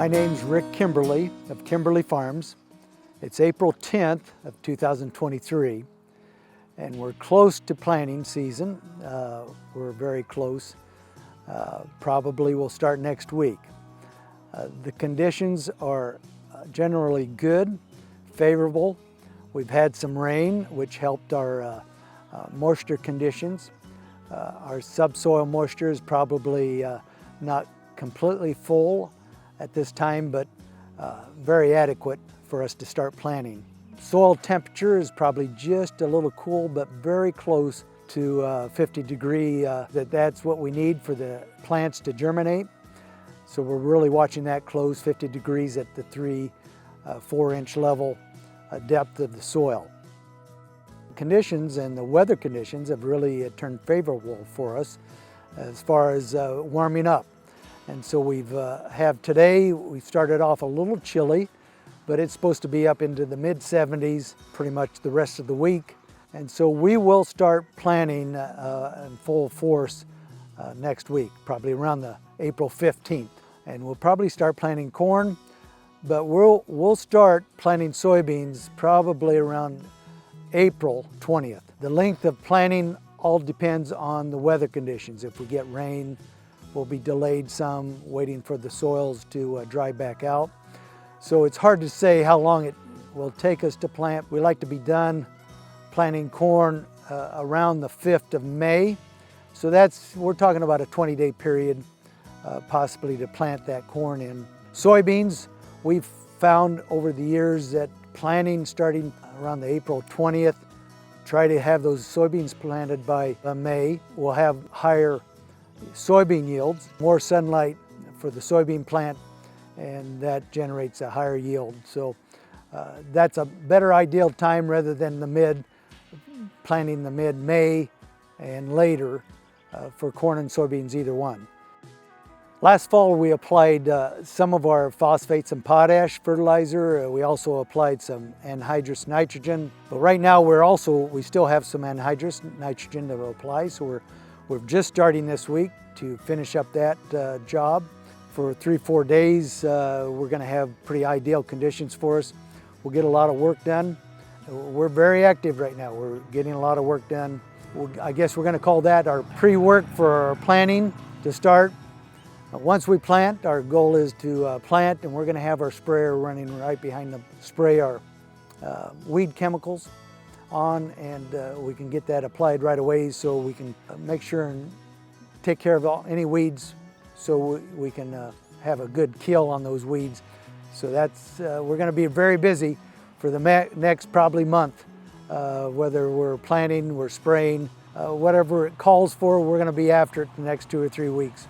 My name's Rick Kimberley of Kimberley Farms. It's April 10th of 2023, and we're close to planting season. We're very close. Probably will start next week. The conditions are generally good, favorable. We've had some rain, which helped our moisture conditions. Our subsoil moisture is probably not completely full at this time, but very adequate for us to start planting. Soil temperature is probably just a little cool, but very close to 50 degree. That's what we need for the plants to germinate. So we're really watching that close, 50 degrees at the 3-4 inch level depth of the soil. Conditions and the weather conditions have really turned favorable for us as far as warming up. And so we've today, we started off a little chilly, but it's supposed to be up into the mid-70s pretty much the rest of the week. And so we will start planting in full force next week, probably around the April 15th. And we'll probably start planting corn, but we'll start planting soybeans probably around April 20th. The length of planting all depends on the weather conditions. If we get rain, we'll be delayed some, waiting for the soils to dry back out. So it's hard to say how long it will take us to plant. We like to be done planting corn around the 5th of May. So we're talking about a 20-day period possibly to plant that corn in. Soybeans, we've found over the years that planting starting around the April 20th, try to have those soybeans planted by May. We'll have higher soybean yields, more sunlight for the soybean plant, and that generates a higher yield. So that's a better ideal time rather than planting the mid-May and later for corn and soybeans, either one. Last fall we applied some of our phosphates and potash fertilizer. We also applied some anhydrous nitrogen. But right now we still have some anhydrous nitrogen to apply, so we're just starting this week to finish up that job. For 3-4 days, we're going to have pretty ideal conditions for us. We'll get a lot of work done. We're very active right now. We're getting a lot of work done. I guess we're going to call that our pre-work for our planting to start. Once we plant, our goal is to plant, and we're going to have our sprayer running right behind the spray our weed chemicals on, and we can get that applied right away so we can make sure and take care of any weeds so we can have a good kill on those weeds. So we're going to be very busy for the next probably month, whether we're planting, we're spraying, whatever it calls for, we're going to be after it the next 2 or 3 weeks.